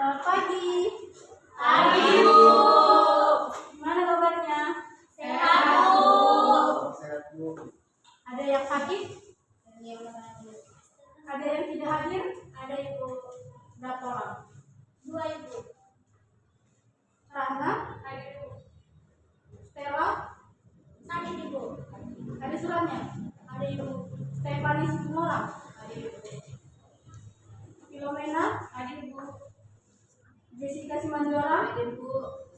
Selamat pagi. Pagi, Bu. Gimana kabarnya? Sehat, Bu. Sehat, Bu. Ada yang sakit? Ada Ada yang tidak hadir? Ibu. Berapa orang? 2 Ibu. Rana, Ada Ibu. Stella, Sakit Ibu. ada suratnya? Ada Ibu. Stephanie Simora, Ada Ibu. Filomena, Ada Ibu. Jessica Simanjora, Ada Ibu.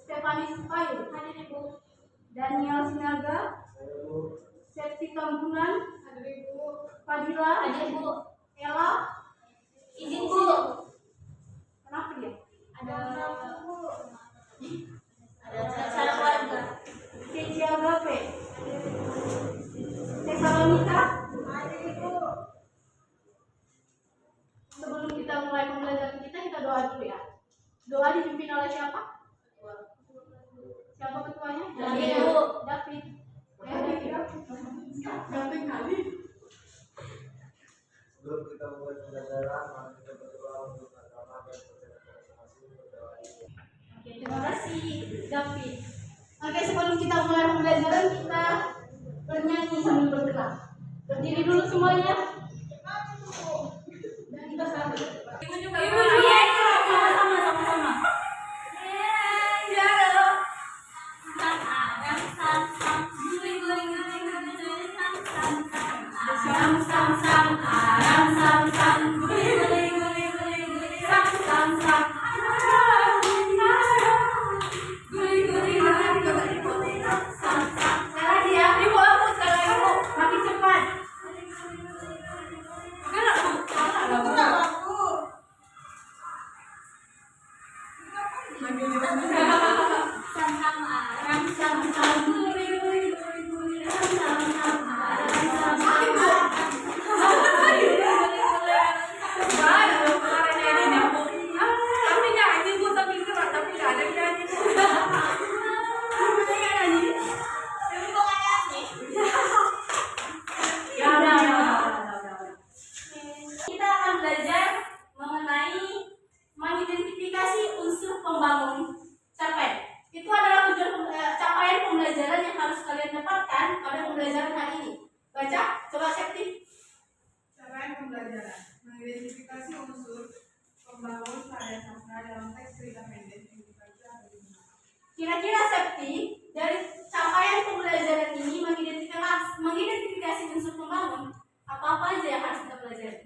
Stephanie Supayu, Ada Ibu. Daniel Sinaga, Saya, Bu. Septi Kampungan, Ada Ibu. Fadila, Ada Ibu. Ella. Izin Bu. Kenapa dia? Ada acara keluarga. Keji Agape, Tesalonika. Ada Ibu. Sebelum kita mulai pembelajaran kita doa dulu ya. Doa dipimpin oleh siapa? Siapa ketuanya? David, Bu. David. David kali. Sebelum kita mulai pembelajaran, mari kita berdoa untuk agama dan percaya masing-masing. Berdoa. Oke, terima kasih David. Oke, sebelum kita mulai pembelajaran kita bernyanyi sambil bergerak. Berdiri dulu semuanya. Dan kita sambut. Ibu juga. Ibu juga. Sama-sama. Makin cepat. Kita akan belajar mengenai mengidentifikasi unsur pembangun capaian. Itu adalah capaian pembelajaran yang harus kalian dapatkan pada pembelajaran hari ini. Baca, coba Septi. Capaian pembelajaran mengidentifikasi unsur pembangun karya sastra dalam teks cerita pendek yang dibaca atau didengar. Kira-kira Septi, dari capaian pembelajaran ini mengidentifikasi unsur pembangun, apa-apa aja yang harus kita pelajari?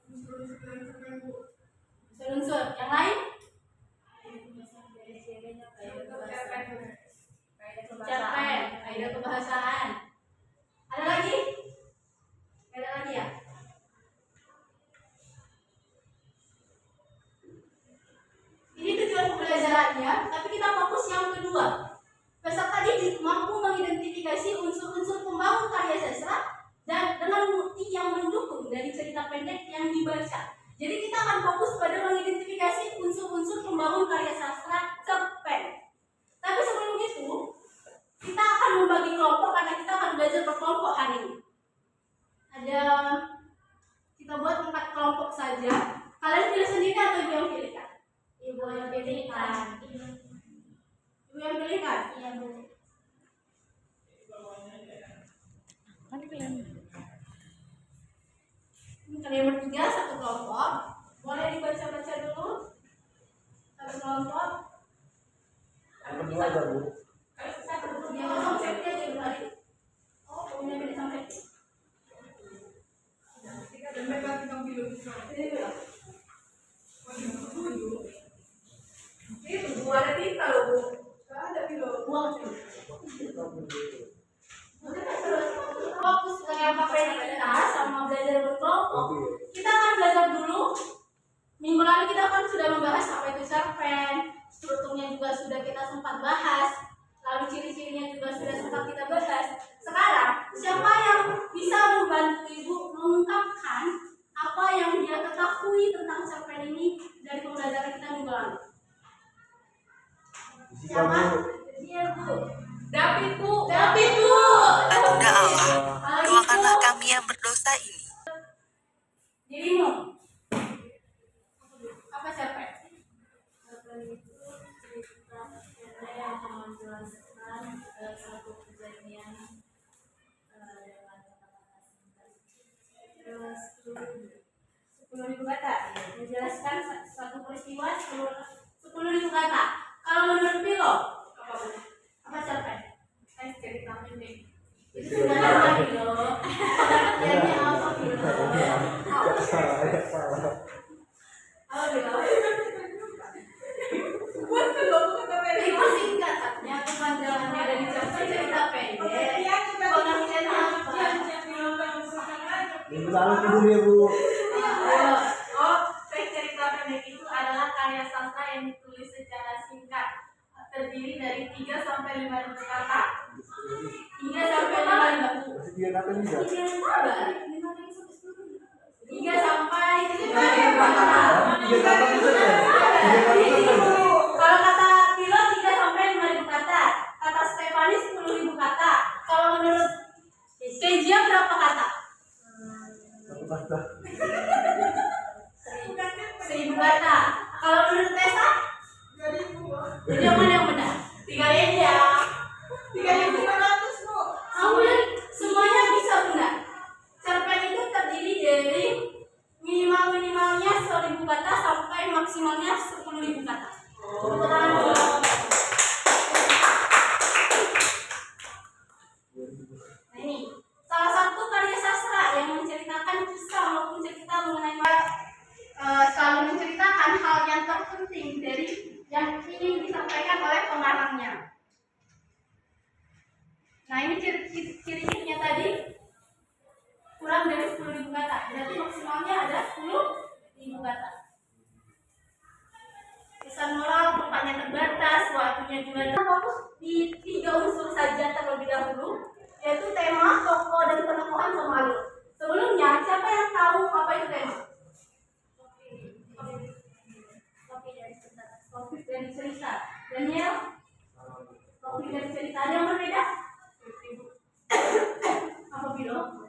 Unsur-unsur yang terkait, Bu. Unsur-unsur yang lain? Capaian, kaidah kebahasaan. Ada lagi? Ada lagi ya? Ini tujuan pembelajarannya, tapi kita fokus yang kedua. Peserta didik mampu mengidentifikasi unsur-unsur pembangun karya sastra dan dengan bukti yang mendukung dari cerita pendek yang dibaca. Jadi kita akan fokus pada mengidentifikasi unsur-unsur pembangun karya sastra cerpen. Tapi sebelum itu, kita akan membagi kelompok karena kita akan belajar berkelompok hari ini. Kita buat 4 kelompok saja. Kalian pilih sendiri atau ibu yang pilihkan? Ibu yang pilihkan. Ibu yang pilihkan? Iya, Bu. Kalian bertiga satu kelompok. Boleh dibaca-baca dulu. Satu kelompok. Yang kedua aja, Bu. Yang kosong Septi aja dulu hari. Oh, punya beda sama Septi. Dan mereka tinggal pilih. Ini dulu. Itu Itu Bu ada tinta loh Bu. nggak ada pilih. Buang sini. 10.000 kata. Menjelaskan suatu peristiwa 10.000 kata. Kalau menurut Pilo, apa cerpen? cerita pendek. Itu sebenarnya Pilo. Pengertiannya apa Pilo? Salah. Apa Pilo? Buat kalau kata pendek. Itu singkatnya kepanjangannya dari cerita pendek. Pengertiannya apa? Minggu lalu tidur ya Bu. Teks cerita pendek itu adalah karya sastra yang ditulis secara singkat, terdiri dari 3 sampai 5.000 kata. 3 sampai 5.000. Masih 3 kata juga. 3 sabar. 3 sampai 5.000 3 kata bisa ya? 3 kata bisa. Kalau kata Pilo 3 sampai 5.000 kata. Kata Stefani 10.000 kata. Kalau menurut Kezia berapa kata? 1 kata. 1.000 kata. Kalau menurut Tessa? Jadi yang mana yang benar? 3 ya. 3.500 Bu. Kemudian semuanya bisa benar. Cerpen itu terdiri dari minimalnya 1.000 kata sampai maksimalnya 10.000 kata. Tepuk tangan dulu. Nah ini salah satu karya sastra yang menceritakan kisah maupun cerita mengenai selalu menceritakan hal yang terpenting dari yang ingin disampaikan oleh pengarangnya. Nah ini ciri-cirinya tadi kurang dari 10.000 kata, berarti maksimalnya ada 10.000 kata. Pesan moral, tempatnya terbatas, waktunya juga. Kita fokus di 3 unsur saja terlebih dahulu, yaitu tema, tokoh, dan penokohan sama alur. Sebelumnya, siapa yang tahu apa itu tema? Topik dari cerita. Daniel? Topik dari cerita. Ada yang berbeda? Apa Bilo?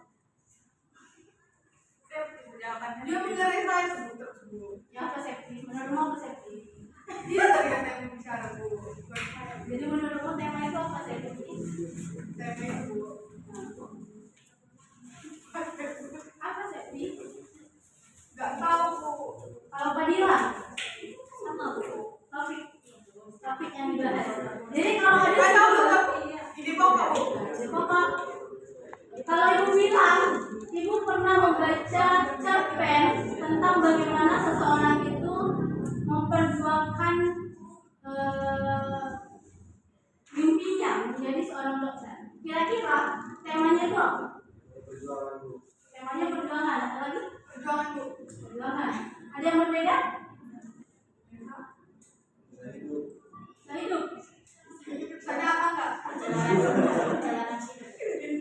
Dia menyelesaikan Bu tersebut. Ya apa safety? Menurutmu apa safety? Dia tadi kata yang bicara Bu. Jadi menurutmu tema itu apa safety? Tema itu Bu. Apa safety? Gak tahu Bu. Kalau Padilla? Sama Bu. Topik yang dibahas. Jadi kalau ada Gak tahu Bu. Ini pokok Bu. Bapak, kalau ibu bilang ibu pernah membaca cerpen tentang bagaimana seseorang itu memperjuangkan mimpinya menjadi seorang dokter. Kira-kira temanya itu apa? Perjuangan Bu. Temanya perjuangan. Ada lagi? Perjuangan Bu. Perjuangan. Ada yang berbeda? Nah itu Nah itu. Saya apa enggak?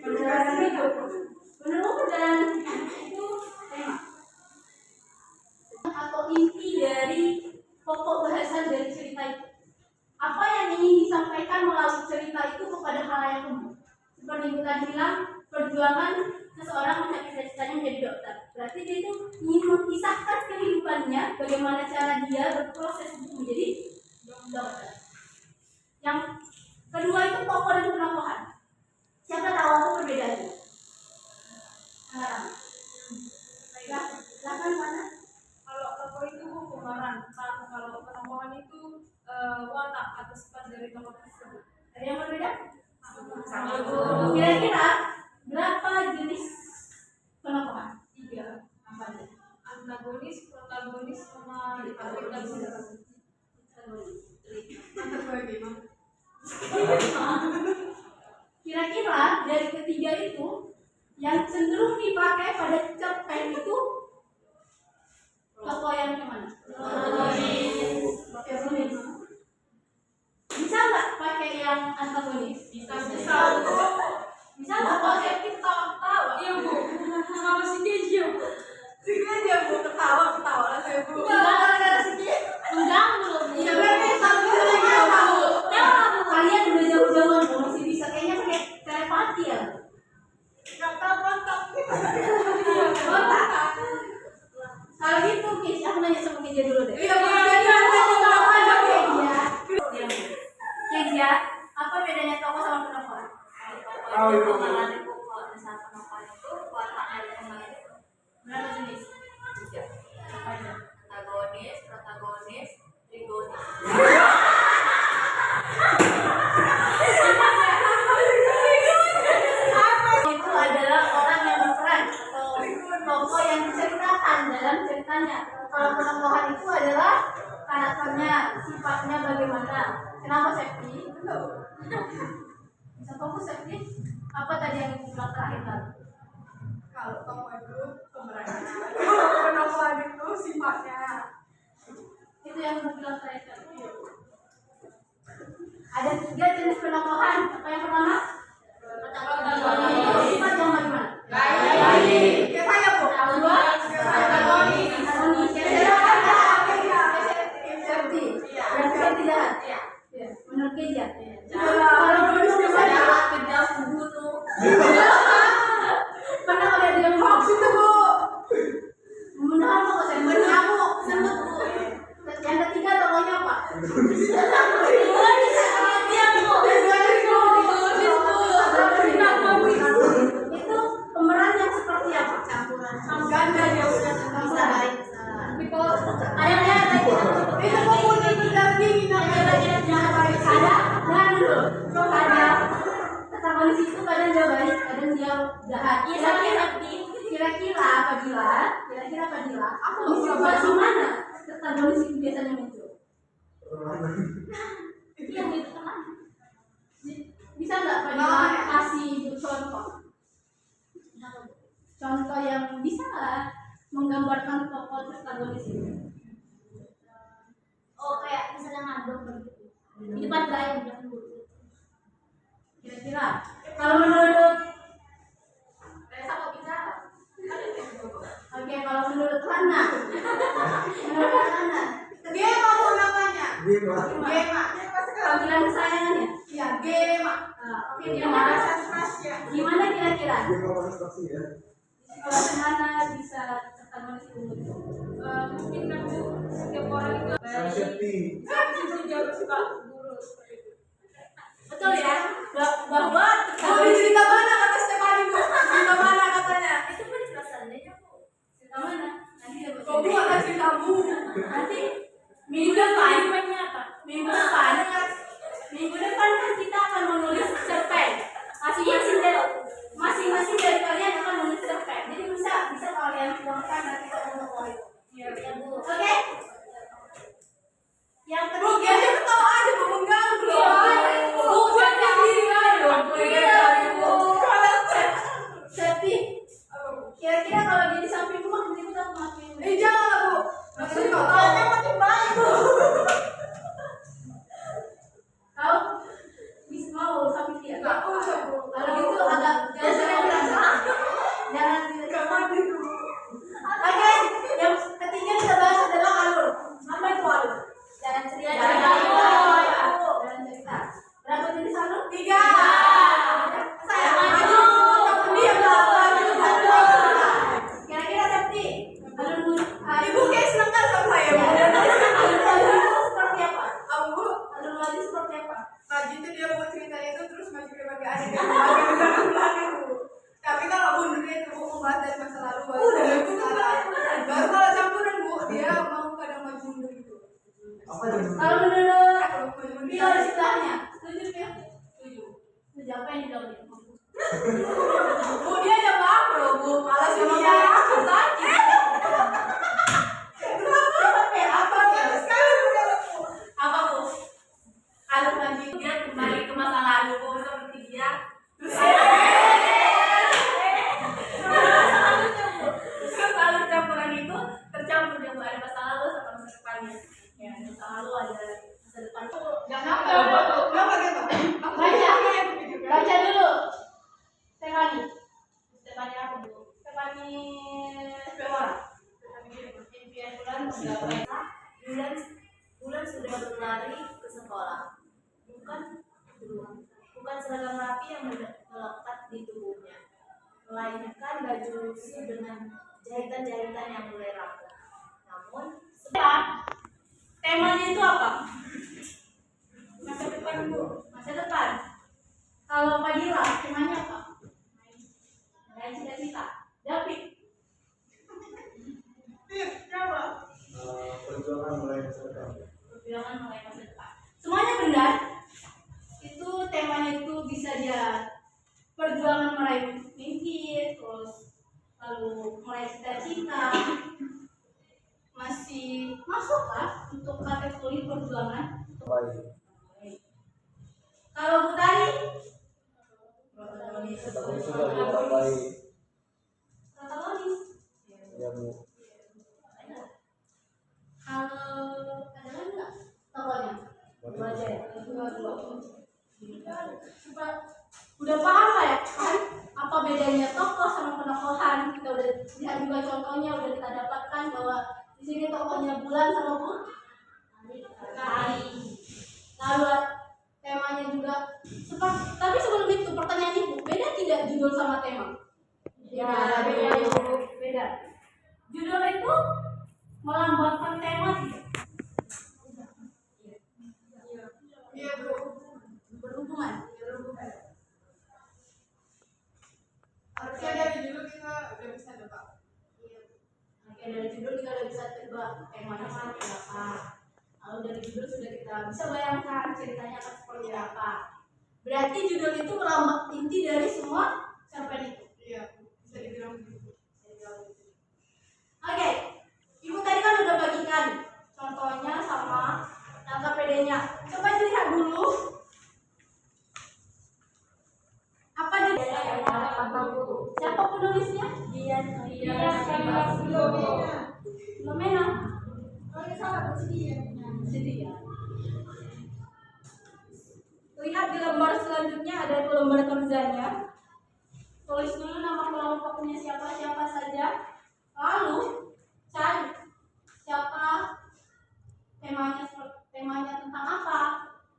Perjalanan hidup. Menurut perjalanan hidup itu tema atau inti dari pokok bahasan dari cerita itu. Apa yang ingin disampaikan melalui cerita itu kepada halayak umum? Seperti yang tadi bilang, perjuangan seseorang mencapai cita-citanya menjadi dokter. Berarti dia itu ingin mengisahkan kehidupannya, bagaimana cara dia berproses untuk menjadi dokter. Yang kedua itu tokoh dan penokohan. Siapa tahu apa perbedaannya? Silakan mana? Kalau tokoh itu pemeran, kalau penokohan itu watak atau sifat dari tokoh tersebut. Ada yang berbeda? Sama. Kira-kira berapa jenis penokohan? 3. Apa aja? Antagonis, protagonis, sama antagonis. Mantap lagi Bang. Kira-kira dari ketiga itu yang cenderung dipakai pada cerpen itu tokoh yang mana? Protagonis. Bisa nggak pakai yang antagonis? Bisa. Bisa nggak? Kalau saya ketawa-ketawa. Iya Bu, sama si Kezia Bu. Sini aja Bu, ketawa lah saya Bu. Enggak, gara-gara sedih. Enggak, belum. Iya berarti satu lagi ya Bu. Kalian udah jauh-jauhan Bu, masih bisa kayaknya pakai telepati ya. Mantap. Otak. Kalau gitu, Kiz, aku nanya sama Kezia dulu deh. Iya Bu. Kezia, apa bedanya tokoh sama penokohan? tahu itu. Pengenalan pokok dan saat penokohan itu watak dari pemain itu Berapa jenis? 3. Antagonis, protagonis, trigonis. Itu adalah orang yang berperan atau tokoh yang diceritakan dalam ceritanya. Kalau penokohan itu adalah karakternya, sifatnya bagaimana. Kenapa Septi? Bisa fokus Septi? Apa tadi yang ibu bilang terakhir tadi? Kalau tokoh itu pemerannya, penokohan itu sifatnya. Itu yang ibu bilang terakhir tadi. Ada 3 jenis penokohan. Apa yang pertama? Sifat yang bagaimana? Baik. Ya saya Bu. Yang kedua? Antagonis. Antagonis. Septi. Yang Septi jahat. Ya. Menurut Keja. Kalau menurut Keja jahat, kejam, kubu tuh. Pernah ada di dalam hoax itu Bu. Membenar apa kok saya? Mengamuk, sembut Bu. Yang ketiga tokohnya apa? Itu pemeran yang seperti apa? Campuran. Ganda dia udah bisa baik. Ada itu mempunyai pendamping ada dulu. Ada protagonis itu kadang dia baik, kadang dia jahat. Kira-kira Fadila, aku situasi mana protagonis itu biasanya muncul? Itu yang itu teman. Bisa nggak Fadila kasih contoh? Contoh yang bisa lah menggambarkan tokoh protagonis itu. Oh kayak misalnya ngaduk begitu. Di depan gaya udah dulu. Kira-kira kalau menurut Resa kok bicara? oke, kalau menurut Lana, Gema Bu namanya. Gema. Gema. panggilan kesayangannya. Iya, Gema. Oke, Gimana gimana? sensasi ya? Gimana kira-kira? Gema prestasi ya. Kalau Lana bisa protagonis itu muncul? Mungkin kan Bu, setiap orang itu Saya Septi. itu dia suka guru seperti itu. Betul ya? Bahwa Bu di cerita mana kata Stefani Bu? Cerita mana katanya? Itu kan jelasnya Bu. cerita mana? Nanti dia Kok Bu ada cerita Bu? nanti minggu depan kan kita akan menulis cerpen. Masing-masing dari kalian akan menulis cerpen. Jadi bisa kalian tuangkan nanti ke tokoh itu. Iya Bu. Oke? Yang Bu, ketiga, dia aja ketawa aja Bu mengganggu loh. Bu, buat diri dong. Iya, Bu. Septi, Apa, Bu? kira-kira kalau dia di samping rumah nanti kita makin. Jangan lah, Bu. Maksudnya nggak tahu. makin baik Bu. Kau bisa mau sapi dia? Nggak usah, Bu. Kalau gitu agak jangan Mati Bu. Oke, yang ketiga kita bahas adalah alur. Apa itu alur? Jalan cerita. Jalan cerita. Berapa jenis alur? 3. Saya maju. Diam lah, maju. Kira-kira Septi, alur Ibu kayak seneng kan sama saya, Bu? alur seperti apa? Apa, Bu? Alur lagi seperti apa? Nah, gitu dia buat cerita itu terus maju ke depan ada yang maju ke belakang, Bu. Tapi kalau mundurnya itu Bu membahas dari masa lalu baru dari sekarang. Baru kalau campuran Bu, dia mau kadang maju mundur gitu. Apa yang Kalau menurut Kalau maju mundur Rio di sebelahnya, setuju ya? Setuju. Setuju apa yang dibilang dia? Bu, dia aja apa loh, Bu? Malas sama saya aku sakit. Apa bagus sekali Bu kalau Bu. Apa Bu? Alur lagi. Dia kembali ke masa lalu Bu, seperti dia. Terus alur campuran itu tercampur dia Bu, ada masa lalu sama masa depannya. Ya, masa lalu ada masa depan. Jangan apa Bu? Kenapa gitu? Baca dulu. Stefani apa Bu? Stefani Spemora. Impian bulan menggapai. Bulan sudah berlari ke sekolah. Bukan seragam rapi yang melekat di tubuhnya, melainkan baju lusuh dengan jahitan-jahitan yang mulai rapuh. Namun, Temanya itu apa? Masa depan Bu. Masa depan. Kalau Fadila, temanya apa? Meraih cita-cita. David. Coba. meraih mimpi, terus lalu meraih cita-cita, masih masuk lah untuk kategori perjuangan. Baik. Kalau Bu Tari, Tapi sudah tidak baik. protagonis. Ya Bu. Kalau ada lagi nggak tokohnya? Dua aja ya. Udah paham lah ya kan apa bedanya tokoh sama penokohan. Kita udah lihat juga contohnya, udah kita dapatkan bahwa di sini tokohnya Bulan sama Bu Tari. Lalu temanya juga tapi sebelum itu pertanyaan Ibu, beda tidak judul sama tema? Ya, beda. Judul itu melambangkan tema tidak? Iya Bu. Berhubungan. Harusnya dari dulu kita udah bisa nebak. Oke, dari judul kita udah bisa tebak temanya seperti apa. Lalu dari judul sudah kita bisa bayangkan ceritanya akan seperti apa. Berarti judul itu melambang inti dari semua cerpen itu. Iya, bisa dibilang begitu. Oke, Ibu tadi kan udah bagikan contohnya sama LKPD-nya. Coba dilihat dulu. Apa judul? Siapa penulisnya? Dian Filomena. Kalau salah bersedia. Sedia. Lihat di lembar selanjutnya ada lembar kerjanya. Tulis dulu nama kelompoknya siapa saja. Lalu cari siapa temanya tentang apa.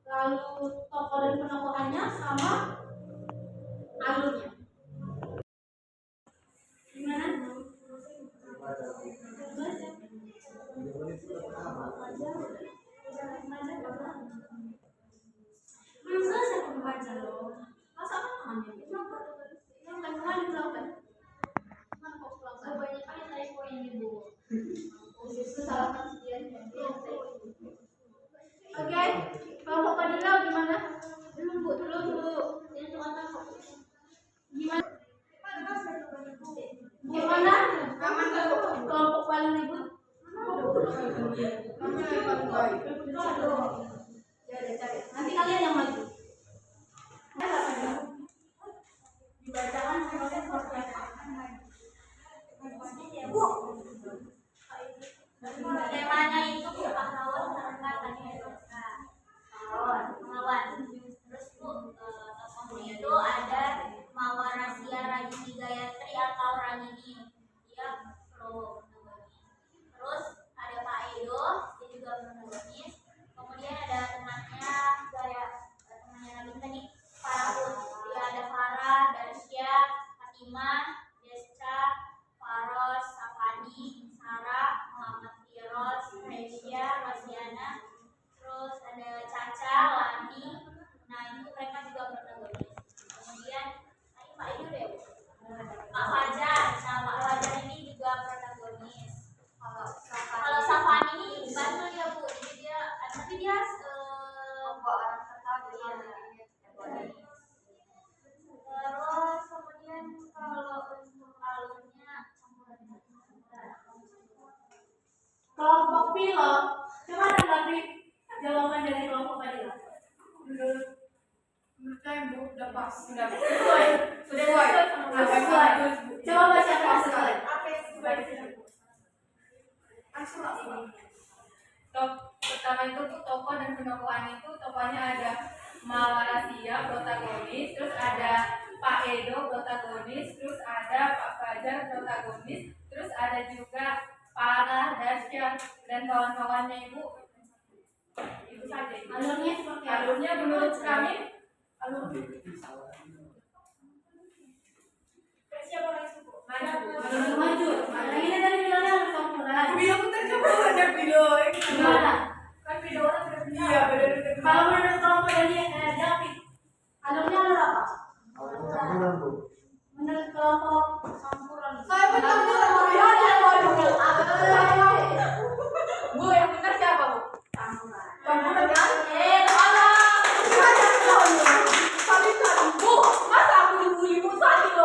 Lalu tokoh dan penokohannya sama alurnya. Gimana? Belum selesai pembaca loh. Masa apa yang kemarin dilakukan? Kebanyakan yang tadi poin Ibu. Itu salahkan sekian. Oke, kelompok Fadila gimana? Belum Bu. Ini cuma tahu. Gimana? Kelompok paling ribut? Namanya yang paling baik. Ya udah cari. Nanti kalian yang maju. Dibacakan semuanya seperti apa? Bu. Temanya itu pahlawan karena tadi pahlawan. Terus Bu, tokohnya itu ada Mawar Rahasia Rajini Gayatri atau Rangini. Dia protagonis. Terus ada Pak Edo, dia juga protagonis. Kemudian ada temannya Nabi tadi Farah. Dia ada Farah, Darsya, Fatimah, Desca, Faros, Safani, Sarah, Muhammad Firoz, Resya, Rosiana. Terus ada Caca, Lani. Nah itu mereka juga protagonis. Kemudian tadi Pak Edo deh, Pak Fajar. Nah Pak Fajar ini juga protagonis. Kalau Safani ini bantu ya Bu, jadi dia tapi dia orang terus kemudian kalau untuk alurnya Kelompok pilot. Coba tanggapi jawaban dari kelompok Fadila. Menurut saya Bu udah pas. Sudah sesuai sama sesuai. Coba bacakan sesuai. Apa yang sesuai dengan Bu? Asal ini. Pertama itu tuh tokoh dan penokohan itu tokohnya ada Mawar Rahasia protagonis, terus ada Pak Edo protagonis, terus ada Pak Fajar protagonis, terus ada juga Farah, Darsya dan kawan-kawannya Ibu. Itu saja. Alurnya seperti apa? Alurnya menurut kami Siapa lagi Bu? Maju. Nah, ini tadi bilangnya harus campuran. Video putar coba ada video. Gimana? Kan video orang sudah iya benar. Kalau menurut kelompok dari David, alurnya alur apa? Campuran Bu. Menurut kelompok campuran. Saya bercampuran Bu. Ya, ya, waduh. Bu, yang benar siapa Bu? Campuran. Campuran kan? Alah. Bu, masa aku dibully Bu tadi?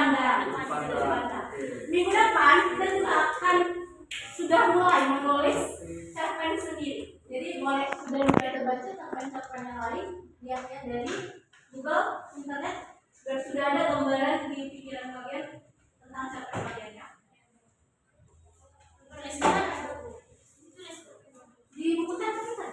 pandang. Minggu depan kita juga akan sudah mulai menulis cerpen sendiri. Jadi boleh sudah mulai terbaca cerpen-cerpen yang lain, lihat-lihat dari Google, internet, dan sudah ada gambaran di pikiran kalian tentang cerpen kalian ya. Di buku cerpen kan?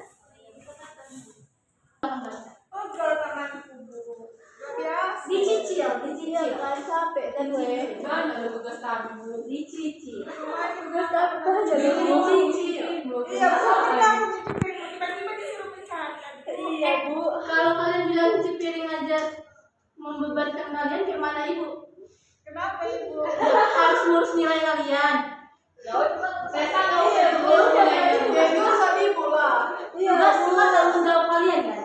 Oh, kalau tangan ibu. Biasa. Dicicil. Kalian capek kan gue. Jangan ada tugas tamu. Dicicil. Tugas apa aja Dicicil. Iya, pernah aku nyicipin, tiba-tiba disuruh mencatat. Iya bu. Kalau kalian bilang cuci piring aja membebankan kalian, gimana ibu? Kenapa ibu? Harus ngurus nilai kalian. Saya tahu Iya, ya, Bu. Ya itu urusan ibu lah. Tugas tanggung jawab kalian kan?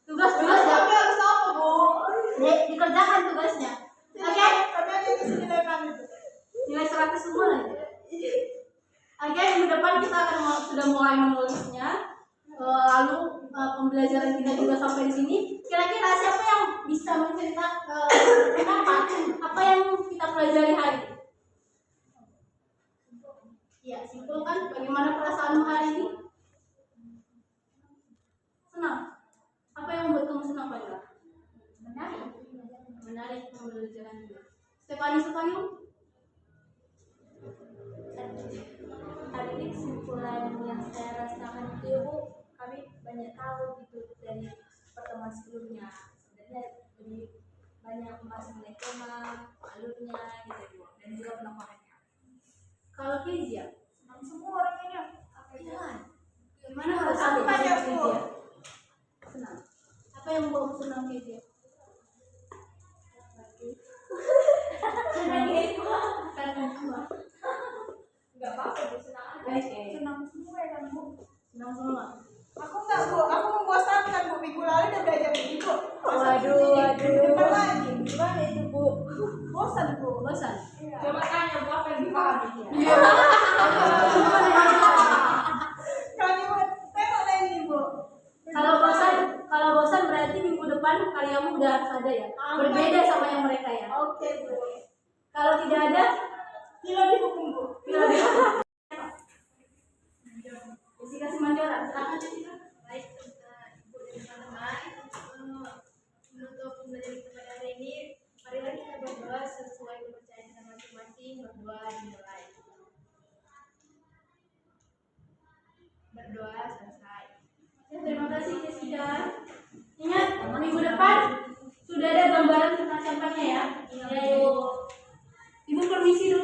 Tugas Terus ya. tapi harus apa bu? Dikerjakan tugasnya. Oke? Tapi aja di sini kami bu. Nilai 100 semua lagi. Oke, minggu depan kita akan sudah mulai menulisnya. Lalu pembelajaran kita juga sampai di sini. Kira-kira siapa yang bisa menceritakan apa yang kita pelajari hari ini? Ya, simpulkan bagaimana perasaanmu hari ini? Senang. Apa yang membuat kamu senang pada? Menarik pembelajaran juga. Stefani Supayu? Hari ini kesimpulan yang saya rasakan itu Bu, kami banyak tahu gitu dari pertemuan sebelumnya. Sebenarnya lebih banyak membahas mengenai tema, alurnya gitu Bu, dan juga penokohannya. Kalau Kezia? Senang semua orangnya. Jangan. Gimana harus Aku ada tanya, Bu. Kezia? Senang. Apa yang membuatmu senang Kezia? Karena apa? Enggak apa-apa bu, senang aja. Oke. Senang semua ya kan bu. Senang semua. Aku enggak bu, aku membosankan bu. Minggu lalu udah belajar begitu. Waduh. Bentar lagi. Gimana itu bu? Bosan bu. Bosan? Iya. Coba tanya Bu apa yang dipahami ya. Kami buat tengok lagi bu. Kalau bosan berarti minggu depan karyamu udah harus ada ya. Berbeda sama yang mereka ya. Oke bu. Kalau tidak ada, Kilo dihukum bu. Jessica Simandora, silakan Jessica. Baik, Ibu dan teman-teman, menutup pembelajaran kita pada hari ini, marilah kita berdoa sesuai kepercayaan kita masing-masing, berdoa dimulai. Berdoa selesai. Ya, terima kasih Jessica. Ingat, minggu depan sudah ada gambaran tentang sampahnya ya. Ibu permisi dulu.